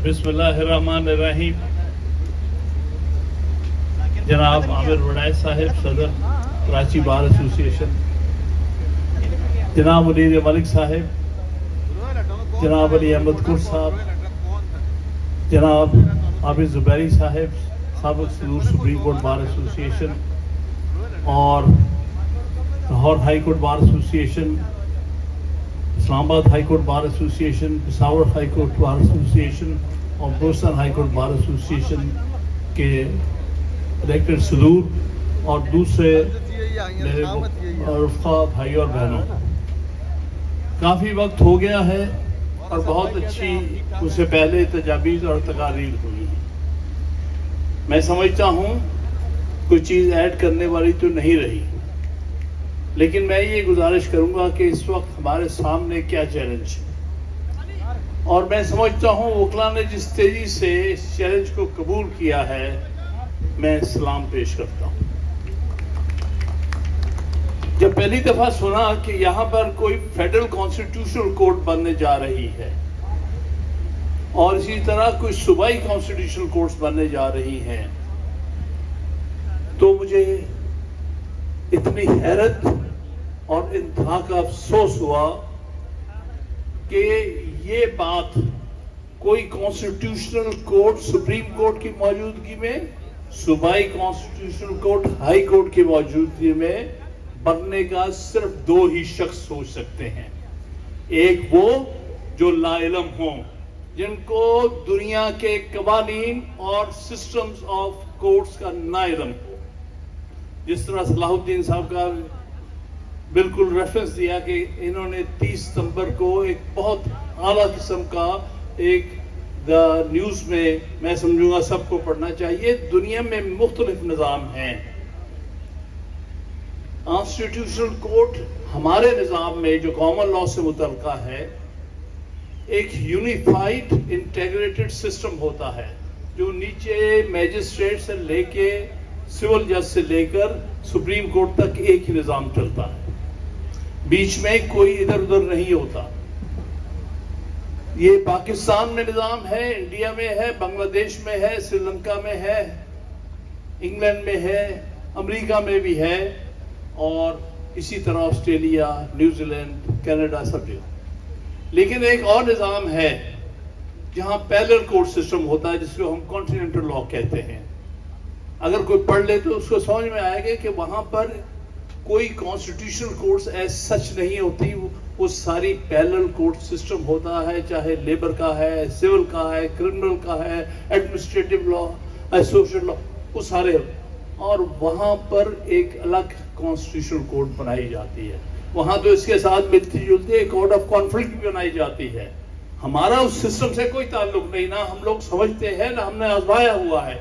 بسم اللہ الرحمن الرحیم. جناب عامر وڈائے صاحب صدر کراچی بار ایسوسی ایشن، جناب منیر ملک صاحب، جناب علی احمد کور صاحب، جناب عابد زبیری صاحب سابق صدور سپریم کورٹ بار ایسوسی ایشن اور لاہور ہائی کورٹ بار ایسوسی ایشن، اسلام آباد ہائی کورٹ بار ایسوسی ایشن، پشاور ہائی کورٹ بار ایسوسی ایشن اور بلوچستان ہائی کورٹ بار ایسوسی ایشن کے الیکٹڈ صدور اور دوسرے میرے رفقا بھائی اور بہنوں، کافی وقت ہو گیا ہے اور بہت اچھی اس سے پہلے تجاویز اور تقاریر ہوئی. میں سمجھتا ہوں کوئی چیز ایڈ کرنے والی تو نہیں رہی، لیکن میں یہ گزارش کروں گا کہ اس وقت ہمارے سامنے کیا چیلنج ہے، اور میں سمجھتا ہوں وکلاء نے جس تیزی سے اس چیلنج کو قبول کیا ہے، میں سلام پیش کرتا ہوں. جب پہلی دفعہ سنا کہ یہاں پر کوئی فیڈرل کانسٹیٹیوشنل کورٹ بننے جا رہی ہے اور اسی طرح کوئی صوبائی کانسٹیٹیوشنل کورٹس بننے جا رہی ہیں، تو مجھے اتنی حیرت اور انتہا کا افسوس ہوا کہ یہ بات کوئی کانسٹیٹیوشنل کورٹ سپریم کورٹ کی موجودگی میں، صوبائی کانسٹیٹیوشنل کورٹ ہائی کورٹ کی موجودگی میں بننے کا صرف دو ہی شخص سوچ سکتے ہیں. ایک وہ جو لا علم ہوں، جن کو دنیا کے قوانین اور سسٹمز آف کورٹس کا نا علم ہو. جس طرح صلاح الدین صاحب کا بالکل ریفرنس دیا کہ انہوں نے 30 ستمبر کو ایک بہت اعلیٰ قسم کا ایک نیوز میں سمجھوں گا سب کو پڑھنا چاہیے. دنیا میں مختلف نظام ہیں. کانسٹیٹیوشنل کورٹ ہمارے نظام میں جو کامن لا سے متعلقہ ہے، ایک یونیفائڈ انٹیگریٹڈ سسٹم ہوتا ہے جو نیچے میجسٹریٹ سے لے کے سول جج سے لے کر سپریم کورٹ تک ایک ہی نظام چلتا ہے، بیچ میں کوئی ادھر ادھر نہیں ہوتا. یہ پاکستان میں نظام ہے، انڈیا میں ہے، بنگلہ دیش میں ہے، سری لنکا میں ہے، انگلینڈ میں ہے، امریکہ میں بھی ہے، اور اسی طرح آسٹریلیا، نیوزی لینڈ، کینیڈا سب جگہ. لیکن ایک اور نظام ہے جہاں پیرلل کورٹ سسٹم ہوتا ہے، جس کو ہم کانٹیننٹل لا کہتے ہیں. اگر کوئی پڑھ لے تو اس کو سمجھ میں آئے گا کہ وہاں پر کوئی کانسٹیٹیوشنل کورٹس ایز سچ نہیں ہوتی، وہ ساری پیرلل کورٹ سسٹم ہوتا ہے، چاہے لیبر کا ہے، سول کا ہے، کرمنل کا ہے، ایڈمنسٹریٹو لا، سوشل لا، وہ سارے. اور وہاں پر ایک الگ کانسٹیٹیوشنل کورٹ بنائی جاتی ہے. وہاں تو اس کے ساتھ ملتی جلتی ایک کورٹ آف کانفلکٹ بھی بنائی جاتی ہے. ہمارا اس سسٹم سے کوئی تعلق نہیں، نہ ہم لوگ سمجھتے ہیں، نہ ہم نے آزمایا ہوا ہے.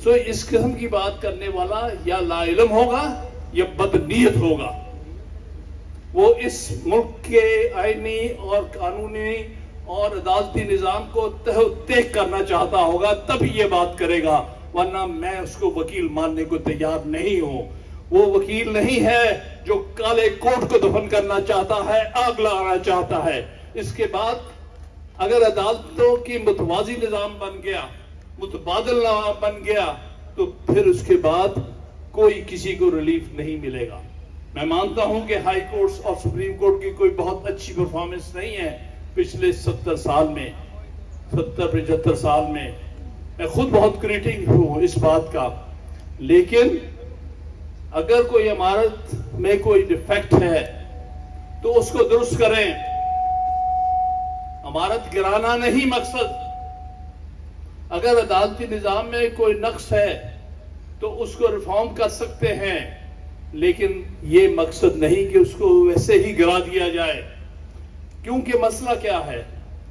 سو اس قسم کی بات کرنے والا یا لا علم ہوگا یا بدنیت ہوگا. وہ اس ملک کے آئینی اور قانونی اور عدالتی نظام کو تہہ کرنا چاہتا ہوگا، تب یہ بات کرے گا، ورنہ میں اس کو وکیل ماننے کو تیار نہیں ہوں. وہ وکیل نہیں ہے جو کالے کوٹ کو دفن کرنا چاہتا ہے، آگ لگانا چاہتا ہے. اس کے بعد اگر عدالتوں کی متوازی نظام بن گیا، متبادل نظام بن گیا، تو پھر اس کے بعد کوئی کسی کو ریلیف نہیں ملے گا. میں مانتا ہوں کہ ہائی کورٹس اور سپریم کورٹ کی کوئی بہت اچھی پرفارمنس نہیں ہے پچھلے 70 سال میں، 70-75 سال میں. میں خود بہت کریٹک ہوں اس بات کا. لیکن اگر کوئی عمارت میں کوئی ڈیفیکٹ ہے تو اس کو درست کریں. عمارت گرانا نہیں مقصد. اگر عدالتی نظام میں کوئی نقص ہے تو اس کو ریفارم کر سکتے ہیں، لیکن یہ مقصد نہیں کہ اس کو ویسے ہی گرا دیا جائے. کیونکہ مسئلہ کیا ہے،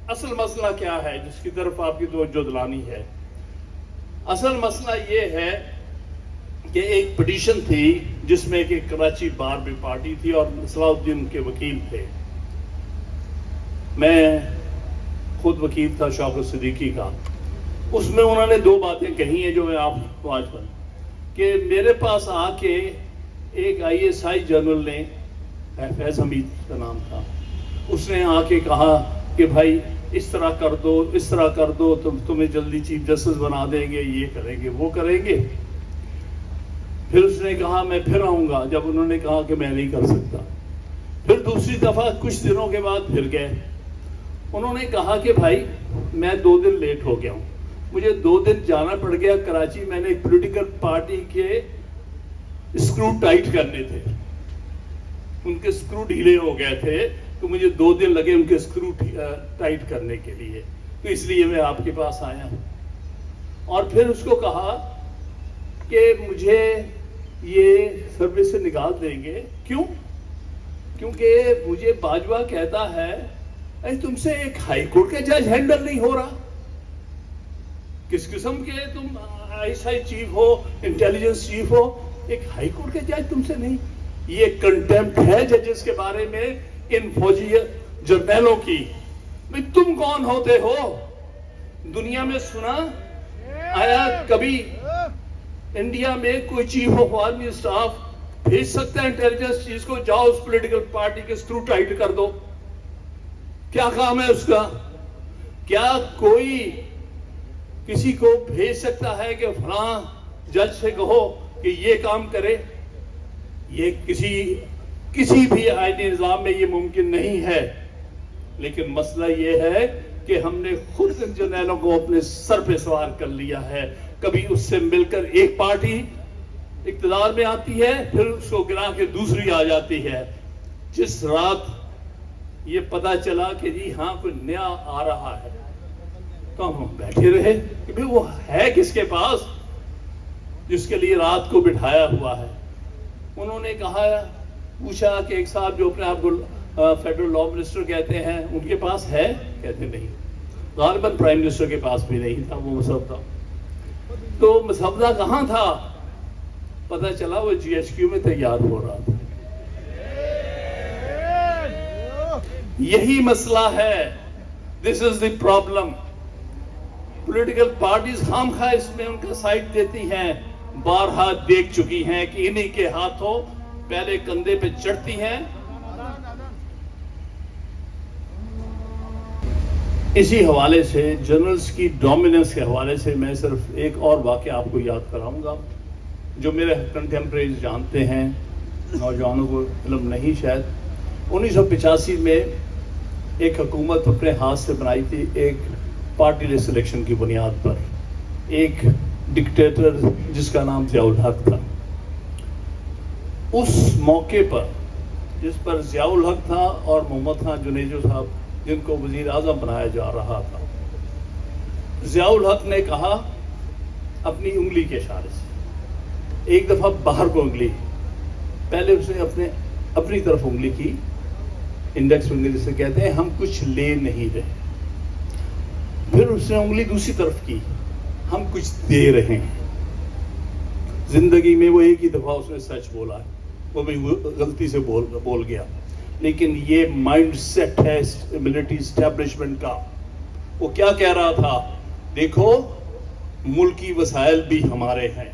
اصل مسئلہ کیا ہے جس کی طرف آپ کی توجہ دلانی ہے. اصل مسئلہ یہ ہے کہ ایک پٹیشن تھی جس میں کہ کراچی بار بھی پارٹی تھی اور صلاح الدین کے وکیل تھے. میں خود وکیل تھا شوکت صدیقی کا. اس میں انہوں نے دو باتیں کہی ہیں جو میں آپ کو آج بتاؤں. کہ میرے پاس آ کے ایک ISI جنرل نے، فیض حمید کا نام تھا، اس نے آ کے کہا کہ بھائی اس طرح کر دو، اس طرح کر دو، تمہیں جلدی چیف جسٹس بنا دیں گے، یہ کریں گے، وہ کریں گے. پھر اس نے کہا میں پھر آؤں گا. جب انہوں نے کہا کہ میں نہیں کر سکتا، پھر دوسری دفعہ کچھ دنوں کے بعد پھر گئے. انہوں نے کہا کہ بھائی میں 2 دن لیٹ ہو گیا ہوں، مجھے 2 دن جانا پڑ گیا کراچی. میں نے ایک پولیٹیکل پارٹی کے اسکرو ٹائٹ کرنے تھے، ان کے اسکرو ڈھیلے ہو گئے تھے، تو مجھے 2 دن لگے ان کے اسکرو ٹائٹ کرنے کے لیے، تو اس لیے میں آپ کے پاس آیا ہوں. اور پھر اس کو کہا کہ مجھے یہ سروس سے نکال دیں گے. کیوں؟ کیونکہ مجھے باجوہ کہتا ہے تم سے ایک ہائی کورٹ کا جج ہینڈل نہیں ہو رہا. کس قسم کے تم آئی ایس چیف ہو، انٹیلیجنس چیف ہو، ایک ہائی کورٹ کے جج تم سے نہیں. یہ کنٹیمپٹ ہے ججز کے بارے میں ان فوجی جرنیلوں کی. بھئی تم کون ہوتے ہو؟ دنیا میں سنا آیا کبھی انڈیا میں کوئی چیف آف آرمی اسٹاف بھیج سکتا ہے انٹیلیجنس چیز کو جاؤ اس پولیٹیکل پارٹی کے اسکرو ٹائٹ کر دو؟ کیا کام ہے اس کا؟ کیا کوئی کسی کو بھیج سکتا ہے کہ فلاں جج سے کہو کہ یہ کام کرے؟ یہ کسی بھی آئینی نظام میں یہ ممکن نہیں ہے. لیکن مسئلہ یہ ہے کہ ہم نے خود ان جرنیلوں کو اپنے سر پہ سوار کر لیا ہے. کبھی اس سے مل کر ایک پارٹی اقتدار میں آتی ہے، پھر اس کو گرا کے دوسری آ جاتی ہے. جس رات یہ پتا چلا کہ جی ہاں کوئی نیا آ رہا ہے، تو ہم بیٹھے رہے کہ بھئی وہ ہے کس کے پاس جس کے لیے رات کو بٹھایا ہوا ہے. انہوں نے کہا، پوچھا کہ ایک صاحب جو اپنے آپ کو فیڈرل لا منسٹر کہتے ہیں، ان کے پاس ہے؟ کہتے نہیں. غالباً پرائم منسٹر کے پاس بھی نہیں تھا وہ مسودہ. تو مسودہ کہاں تھا؟ پتہ چلا وہ جی ایچ کیو میں تیار ہو رہا تھا. یہی مسئلہ ہے. دس از دی پرابلم. پولیٹیکل پارٹیز خامخواہ اس میں ان کا سائٹ دیتی ہیں. بارہا دیکھ چکی ہیں کہ انہی کے ہاتھوں پہلے کندھے پہ چڑھتی ہیں. اسی حوالے سے جنرلز کی ڈومیننس کے حوالے سے میں صرف ایک اور واقعہ آپ کو یاد کراؤں گا جو میرے کنٹمپریریز جانتے ہیں، نوجوانوں کو علم نہیں شاید. 1985 میں ایک حکومت اپنے ہاتھ سے بنائی تھی ایک پارٹی لیس الیکشن کی بنیاد پر. ایک ڈکٹیٹر جس کا نام ضیاء الحق تھا. اس موقع پر جس پر ضیاء الحق تھا اور محمد خان جنیجو صاحب جن کو وزیر اعظم بنایا جا رہا تھا، ضیاء الحق نے کہا اپنی انگلی کے اشارے سے ایک دفعہ باہر کو انگلی، پہلے اس نے اپنی طرف انگلی کی، انڈیکس فنگر جسے کہتے ہیں، ہم کچھ لے نہیں رہے. پھر اس نے انگلی دوسری طرف کی، ہم کچھ دے رہے ہیں. زندگی میں وہ ایک ہی دفعہ اس نے سچ بولا ہے، وہ بھی غلطی سے بول گیا. لیکن یہ مائنڈ سیٹ ہے ملٹری اسٹیبلشمنٹ کا. وہ کیا کہہ رہا تھا؟ دیکھو ملکی وسائل بھی ہمارے ہیں،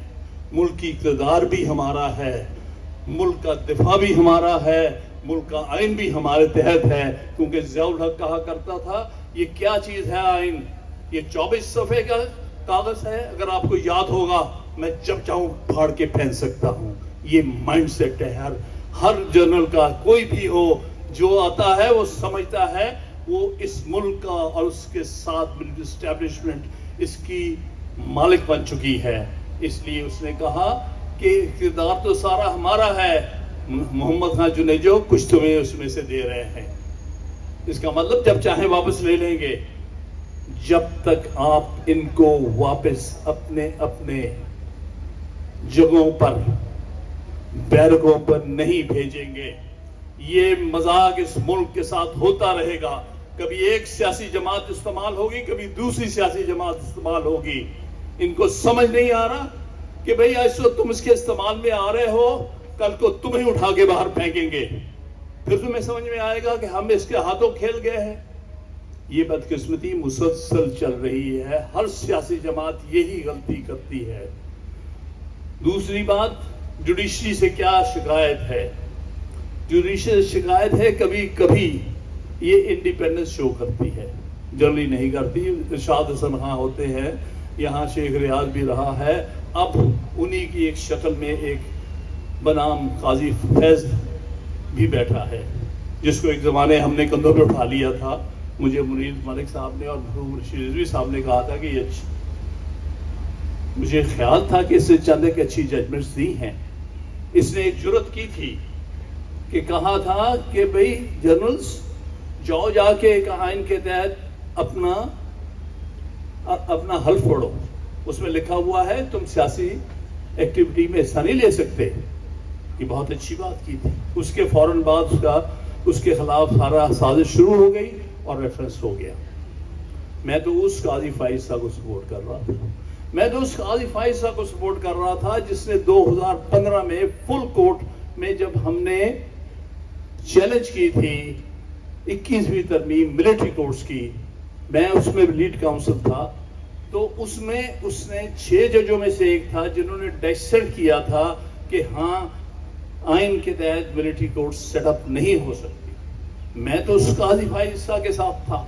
ملکی اقتدار بھی ہمارا ہے، ملک کا دفاع بھی ہمارا ہے، ملک کا آئین بھی ہمارے تحت ہے. کیونکہ ضیاء الحق کہا کرتا تھا یہ کیا چیز ہے آئین؟ یہ 24 صفحے کا کاغذ ہے، اگر آپ کو یاد ہوگا میں جب چاہوں پھاڑ کے پھینک سکتا ہوں. یہ مائنڈ سیٹ ہے ہر جنرل کا، کوئی بھی ہو جو آتا ہے وہ سمجھتا ہے وہ اس ملک کا اور اس کے ساتھ ملٹری اسٹیبلشمنٹ اس کی مالک بن چکی ہے. اس لیے اس نے کہا کہ اقتدار تو سارا ہمارا ہے، محمد خان جنیجو کچھ تمہیں اس میں سے دے رہے ہیں. اس کا مطلب جب چاہیں واپس لے لیں گے. جب تک آپ ان کو واپس اپنے اپنے جگہوں پر، بیرکوں پر نہیں بھیجیں گے، یہ مذاق اس ملک کے ساتھ ہوتا رہے گا. کبھی ایک سیاسی جماعت استعمال ہوگی، کبھی دوسری سیاسی جماعت استعمال ہوگی. ان کو سمجھ نہیں آ رہا کہ بھئی آج تو تم اس کے استعمال میں آ رہے ہو، کل کو تمہیں اٹھا کے باہر پھینکیں گے. پھر تمہیں سمجھ میں آئے گا کہ ہم اس کے ہاتھوں کھیل گئے ہیں. یہ بدقسمتی مسلسل چل رہی ہے. ہر سیاسی جماعت یہی غلطی کرتی ہے. دوسری بات، جوڈیشری سے کیا شکایت ہے؟ جوڈیشری سے شکایت ہے کبھی کبھی یہ انڈیپینڈنس شو کرتی ہے، جنرلی نہیں کرتی. ارشاد حسن خان ہوتے ہیں، یہاں شیخ ریاض بھی رہا ہے، اب انہی کی ایک شکل میں ایک بنام قاضی فیض بھی بیٹھا ہے، جس کو ایک زمانے ہم نے کندھوں پہ اٹھا لیا تھا. مجھے منیر ملک صاحب نے اور مرحوم رشید رضوی صاحب نے کہا تھا کہ یہ مجھے خیال تھا کہ اس نے چند ایک اچھی ججمنٹس دی ہیں. اس نے ایک جرت کی تھی کہ کہا تھا کہ بھئی جنرلز جاؤ جا کے ایک آئین کے تحت اپنا حلف پڑھو، اس میں لکھا ہوا ہے تم سیاسی ایکٹیویٹی میں حصہ نہیں لے سکتے. یہ بہت اچھی بات کی تھی. اس کے فوراً بعد اس کے خلاف سارا سازش شروع ہو گئی اور ریفرنس ہو گیا. میں تو اس قاضی فائز صاحب کو سپورٹ کر رہا تھا، میں تو اس قاضی فائز صاحب کو سپورٹ کر رہا تھا جس نے 2015 میں فل کورٹ میں جب ہم نے چیلنج کی تھی 21ویں ترمیم ملٹری کورٹس کی، میں اس میں لیڈ کاؤنسل تھا، تو اس میں اس نے 6 ججوں میں سے ایک تھا جنہوں نے ڈیسنٹ کیا تھا کہ ہاں آئین کے تحت ملٹری کورٹس سیٹ اپ نہیں ہو سکتی. میں تو اس قاضی فائز صاحب کے ساتھ تھا،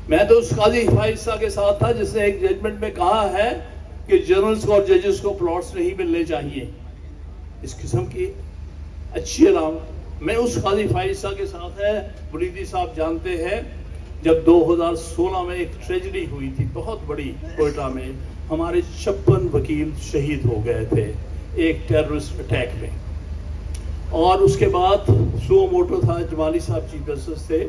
میں تو اس قاضی فائز صاحب کے ساتھ تھا جس نے ایک ججمنٹ میں کہا ہے کہ جنرلز کو اور ججز کو پلاٹس نہیں ملنے چاہیے. اس قسم کی اچھی علامت میں اس قاضی فائز صاحب کے ساتھ ہے. بریدی صاحب جانتے ہیں جب 2016 میں ایک ٹریجڈی ہوئی تھی بہت بڑی کوئٹہ میں، ہمارے 56 وکیل شہید ہو گئے تھے ایک ٹیررسٹ اٹیک میں، اور اس کے بعد سو موٹو تھا، جمالی صاحب چیف جسٹس تھے،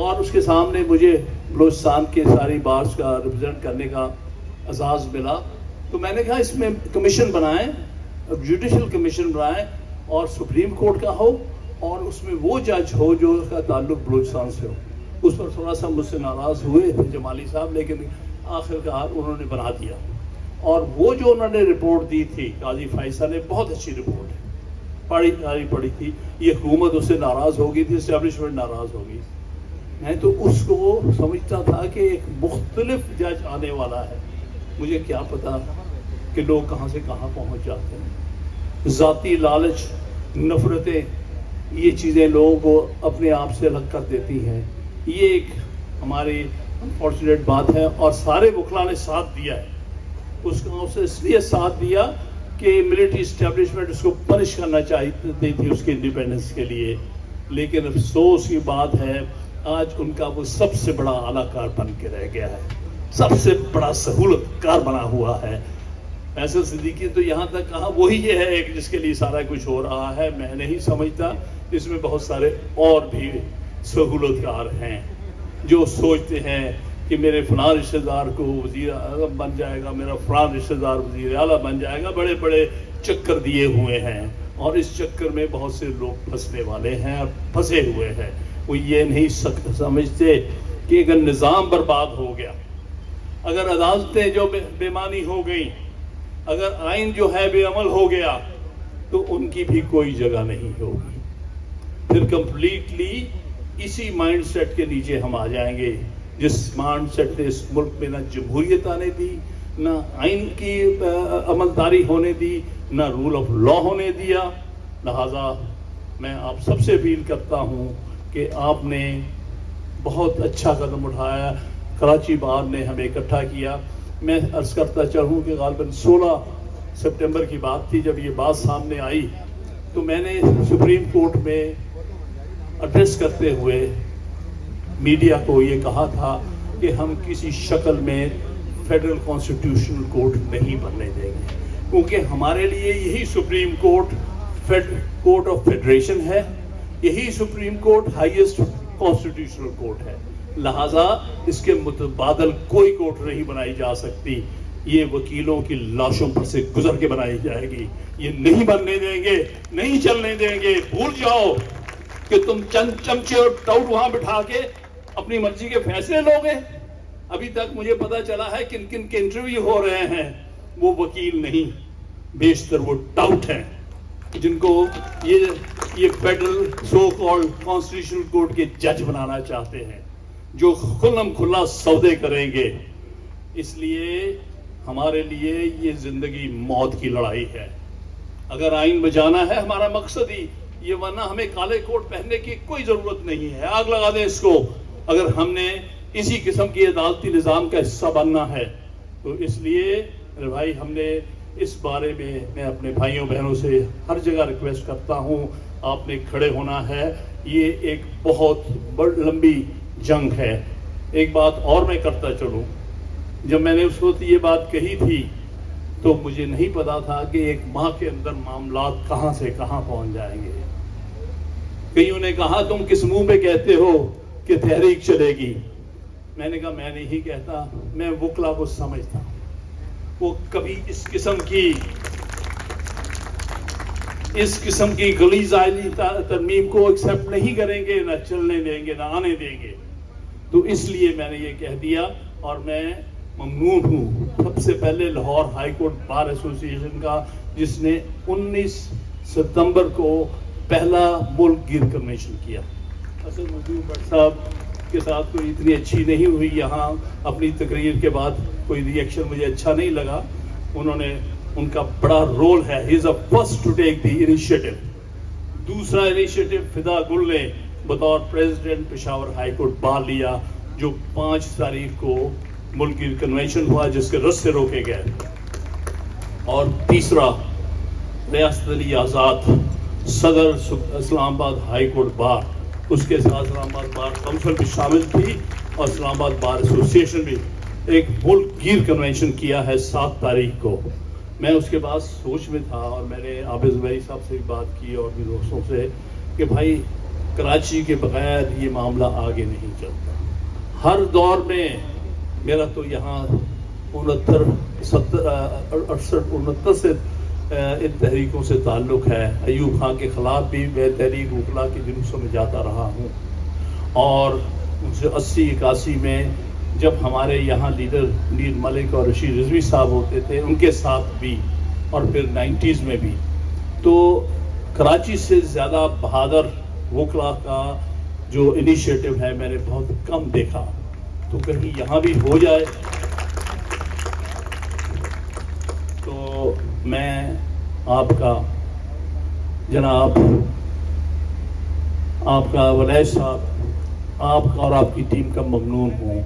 اور اس کے سامنے مجھے بلوچستان کے ساری بارس کا ریپرزینٹ کرنے کا اعزاز ملا. تو میں نے کہا اس میں کمیشن بنائیں، جوڈیشل کمیشن بنائیں، اور سپریم کورٹ کا ہو اور اس میں وہ جج ہو جو اس کا تعلق بلوچستان سے ہو. اس پر تھوڑا سا مجھ سے ناراض ہوئے تھے جمالی صاحب، لیکن آخرکار انہوں نے بنا دیا. اور وہ جو انہوں نے رپورٹ دی تھی قاضی فائز نے، بہت اچھی رپورٹ ہے، پڑھی تھی. یہ حکومت اس سے ناراض ہو گئی تھی، اسٹیبلشمنٹ ناراض ہو گئی. میں تو اس کو سمجھتا تھا کہ ایک مختلف جج آنے والا ہے. مجھے کیا پتا کہ لوگ کہاں سے کہاں پہنچ جاتے ہیں. ذاتی لالچ، نفرتیں، یہ چیزیں لوگوں کو اپنے آپ سے الگ کر دیتی ہیں. یہ ایک ہماری انفارچونیٹ بات ہے، اور سارے وکلا نے ساتھ دیا ہے. اس کا اسے اس لیے ساتھ دیا کہ ملٹری اسٹیبلشمنٹ اس کو پنش کرنا چاہتی تھی اس کے انڈیپینڈنس کے لیے. لیکن افسوس کی بات ہے آج ان کا وہ سب سے بڑا اعلیٰ کار بن کے رہ گیا ہے، سب سے بڑا سہولت کار بنا ہوا ہے. فیصل صدیقی تو یہاں تک کہا وہی ہے ایک جس کے لیے سارا کچھ ہو رہا ہے. میں نہیں سمجھتا، اس میں بہت سارے اور بھی سہولت کار ہیں جو سوچتے ہیں کہ میرے فلاں رشتہ دار کو وزیر اعظم بن جائے گا، میرا فلاں رشتہ دار وزیر اعلیٰ بن جائے گا. بڑے بڑے چکر دیے ہوئے ہیں، اور اس چکر میں بہت سے لوگ پھنسنے والے ہیں اور پھنسے ہوئے ہیں. وہ یہ نہیں سمجھتے کہ اگر نظام برباد ہو گیا، اگر عدالتیں جو بےمانی ہو گئیں، اگر آئین جو ہے بے عمل ہو گیا، تو ان کی بھی کوئی جگہ نہیں ہوگی. پھر کمپلیٹلی اسی مائنڈ سیٹ کے نیچے ہم آ جائیں گے جس مائنڈ سیٹ نے اس ملک میں نہ جمہوریت آنے دی، نہ آئین کی عملداری ہونے دی، نہ رول آف لا ہونے دیا. لہذا میں آپ سب سے اپیل کرتا ہوں کہ آپ نے بہت اچھا قدم اٹھایا. کراچی بار نے ہمیں اکٹھا کیا. میں عرض کرتا چاہوں کہ غالباً 16 سپٹمبر کی بات تھی جب یہ بات سامنے آئی، تو میں نے سپریم کورٹ میں ایڈریس کرتے ہوئے میڈیا کو یہ کہا تھا کہ ہم کسی شکل میں فیڈرل کانسٹیٹیوشنل کورٹ نہیں بننے دیں گے، کیونکہ ہمارے لیے یہی supreme court court of federation ہے، یہی supreme court highest constitutional court ہے. لہٰذا اس کے متبادل کوئی کورٹ نہیں بنائی جا سکتی. یہ وکیلوں کی لاشوں پر سے گزر کے بنائی جائے گی. یہ نہیں بننے دیں گے، نہیں چلنے دیں گے. بھول جاؤ کہ تم چند چمچے اور ٹاؤٹ وہاں بٹھا کے اپنی مرضی کے فیصلے لوگے. ابھی تک مجھے پتا چلا ہے کن کن کے انٹرویو ہو رہے ہیں، وہ وکیل نہیں، بیشتر وہ ٹاؤٹ ہیں جن کو یہ federal so called constitutional court کے جج بنانا چاہتے ہیں، جو کھلم کھلا سودے کریں گے. اس لیے ہمارے لیے یہ زندگی موت کی لڑائی ہے. اگر آئین بجانا ہے ہمارا مقصد ہی یہ ورنہ ہمیں کالے کوٹ پہننے کی کوئی ضرورت نہیں ہے. آگ لگا دیں اس کو اگر ہم نے اسی قسم کی عدالتی نظام کا حصہ بننا ہے. تو اس لیے میرے بھائی ہم نے اس بارے میں اپنے بھائیوں بہنوں سے ہر جگہ ریکویسٹ کرتا ہوں, آپ نے کھڑے ہونا ہے. یہ ایک بہت لمبی جنگ ہے. ایک بات اور میں کرتا چلوں, جب میں نے اس وقت یہ بات کہی تھی تو مجھے نہیں پتا تھا کہ ایک ماہ کے اندر معاملات کہاں سے کہاں پہنچ جائیں گے. کئیوں نے کہا تم کس منہ پہ کہتے ہو کہ تحریک چلے گی. میں نے کہا میں نہیں کہتا, میں وکلا کو سمجھتا ہوں. وہ کبھی اس قسم کی غلیظ آئینی ترمیم کو ایکسپٹ نہیں کریں گے, نہ چلنے دیں گے, نہ آنے دیں گے. تو اس لیے میں نے یہ کہہ دیا. اور میں ممنون ہوں سب سے پہلے لاہور ہائی کورٹ بار ایسوسی ایشن کا, جس نے 19 ستمبر کو پہلا ملک گیر کنونشن کیا. اصل مزدور بٹ صاحب کے ساتھ کوئی اتنی اچھی نہیں ہوئی یہاں. اپنی تقریر کے بعد کوئی ری ایکشن مجھے اچھا نہیں لگا. ان کا بڑا رول ہے. He is a first to take the initiative. دوسرا انیشیٹو فدا گل نے بطور president Peshawar high court bar لیا, جو 5 تاریخ کو ملک گیر کنونشن ہوا, جس کے رستے روکے گئے. اور تیسرا ریاست علی آزاد صدر اسلام آباد ہائی کورٹ بار, اس کے ساتھ اسلام آباد بار کونسل بھی شامل تھی اور اسلام آباد بار ایسوسی ایشن بھی. ایک ملک گیر کنونشن کیا ہے 7 تاریخ کو. میں اس کے بعد سوچ میں تھا اور میں نے عابد زبیری صاحب سے بھی بات کی اور بھی دوستوں سے کہ بھائی کراچی کے بغیر یہ معاملہ آگے نہیں چلتا. ہر دور میں میرا تو یہاں 69 سے ان تحریکوں سے تعلق ہے. ایوب خان کے خلاف بھی میں تحریک وکلا کے جلوسوں میں جاتا رہا ہوں, اور 80-81 میں جب ہمارے یہاں لیڈر میر ملک اور رشید رضوی صاحب ہوتے تھے ان کے ساتھ بھی, اور پھر 90s میں بھی. تو کراچی سے زیادہ بہادر وکلا کا جو انیشیٹو ہے میں نے بہت کم دیکھا. تو کہیں یہاں بھی ہو جائے. تو میں آپ کا جناب, آپ کا ولی صاحب, آپ کا اور آپ کی ٹیم کا ممنون ہوں.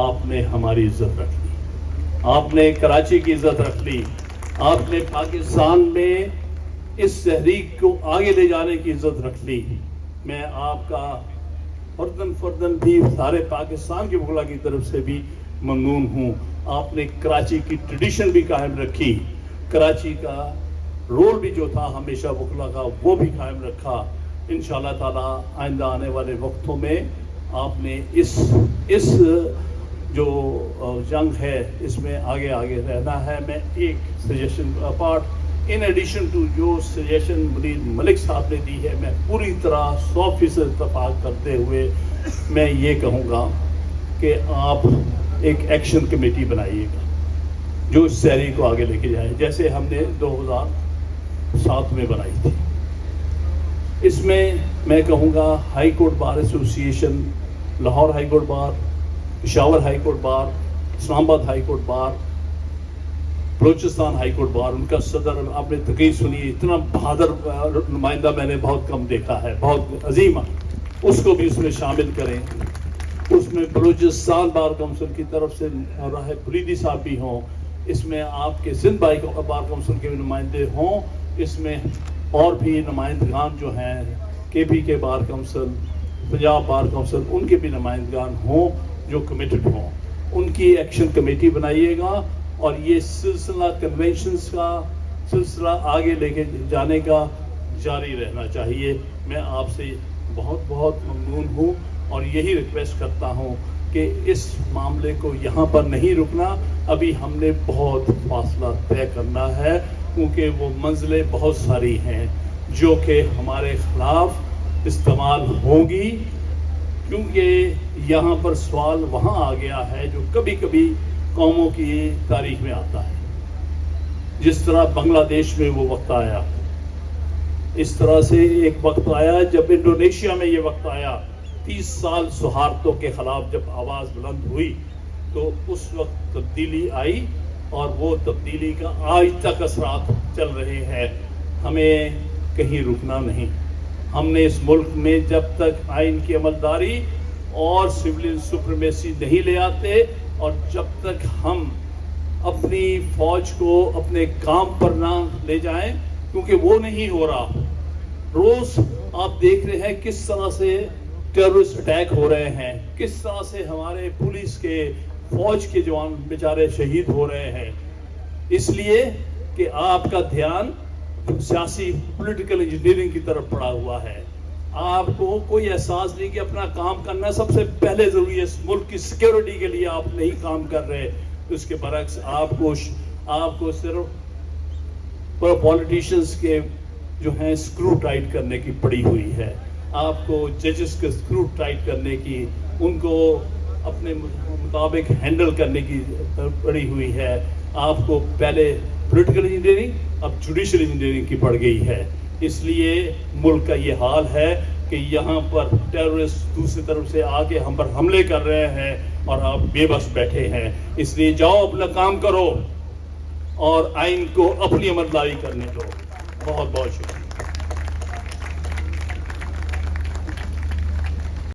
آپ نے ہماری عزت رکھ لی, آپ نے کراچی کی عزت رکھ لی, آپ نے پاکستان میں اس تحریک کو آگے لے جانے کی عزت رکھ لی. میں آپ کا فردن بھی سارے پاکستان کے وکلا کی طرف سے بھی ممنون ہوں. آپ نے کراچی کی ٹریڈیشن بھی قائم رکھی, کراچی کا رول بھی جو تھا ہمیشہ وکلا کا وہ بھی قائم رکھا. انشاءاللہ تعالی آئندہ آنے والے وقتوں میں آپ نے اس جو جنگ ہے اس میں آگے رہنا ہے. میں ایک suggestion apart in addition to جو سجیشن میر ملک صاحب نے دی ہے, میں پوری طرح 100% اتفاق کرتے ہوئے میں یہ کہوں گا کہ آپ ایک ایکشن کمیٹی بنائیے گا جو اس تحریک کو آگے لے کے جائے, جیسے ہم نے 2007 میں بنائی تھی. اس میں کہوں گا high court bar association, Lahore high court bar, Peshawar high court bar, Islamabad high court bar, Balochistan high court bar, ان کا صدر آپ نے تقریر سنی, اتنا بہادر نمائندہ میں نے بہت کم دیکھا ہے, بہت عظیم. اس کو بھی اس میں شامل کریں. اس میں بلوچستان بار کونسل کی طرف سے راہ پریدی صاحب بھی ہوں, اس میں آپ کے سندھ بار کونسل کے بھی نمائندے ہوں, اس میں اور بھی نمائندگان جو ہیں K P K bar council, Punjab bar council, ان کے بھی نمائندگان ہوں جو کمیٹڈ ہوں. ان کی ایکشن کمیٹی بنائیے گا اور یہ سلسلہ کنونشنز کا سلسلہ آگے لے کے جانے کا جاری رہنا چاہیے. میں آپ سے بہت ممنون ہوں اور یہی ریکویسٹ کرتا ہوں کہ اس معاملے کو یہاں پر نہیں رکنا. ابھی ہم نے بہت فاصلہ طے کرنا ہے, کیونکہ وہ منزلیں بہت ساری ہیں جو کہ ہمارے خلاف استعمال ہوں گی. کیونکہ یہاں پر سوال وہاں آ گیا ہے جو کبھی کبھی قوموں کی تاریخ میں آتا ہے. جس طرح بنگلہ دیش میں وہ وقت آیا, اس طرح سے ایک وقت آیا جب انڈونیشیا میں یہ وقت آیا. 30 سال سہارتوں کے خلاف جب آواز بلند ہوئی تو اس وقت تبدیلی آئی, اور وہ تبدیلی کا آج تک اثرات چل رہے ہیں. ہمیں کہیں رکنا نہیں, ہم نے اس ملک میں جب تک آئین کی عملداری اور سویلین سپریمیسی نہیں لے آتے اور جب تک ہم اپنی فوج کو اپنے کام پر نہ لے جائیں، کیونکہ وہ نہیں ہو رہا. روز آپ دیکھ رہے ہیں کس طرح سے ٹیررسٹ اٹیک ہو رہے ہیں، کس طرح سے ہمارے پولیس کے فوج کے جوان بیچارے شہید ہو رہے ہیں. اس لیے کہ آپ کا دھیان سیاسی پولیٹیکل انجینئرنگ کی طرف پڑا ہوا ہے. آپ کو کوئی احساس نہیں کہ اپنا کام کرنا سب سے پہلے ضروری ہے. اس ملک کی سیکیورٹی کے لیے آپ نہیں کام کر رہے. اس کے برعکس آپ کو صرف پولیٹیشینز کے جو ہیں سکرو ٹائٹ کرنے کی پڑی ہوئی ہے. آپ کو ججز کے سکرو ٹائٹ کرنے کی، ان کو اپنے مطابق ہینڈل کرنے کی پڑی ہوئی ہے. آپ کو پہلے پولیٹیکل انجینئرنگ، اب جوڈیشل انجینئرنگ کی پڑ گئی ہے. اس لیے ملک کا یہ حال ہے کہ یہاں پر ٹیررسٹ دوسری طرف سے آ کے ہم پر حملے کر رہے ہیں اور آپ بے بس بیٹھے ہیں. اس لیے جاؤ اپنا کام کرو اور آئین کو اپنی عملداری کرنے دو. بہت بہت شکریہ.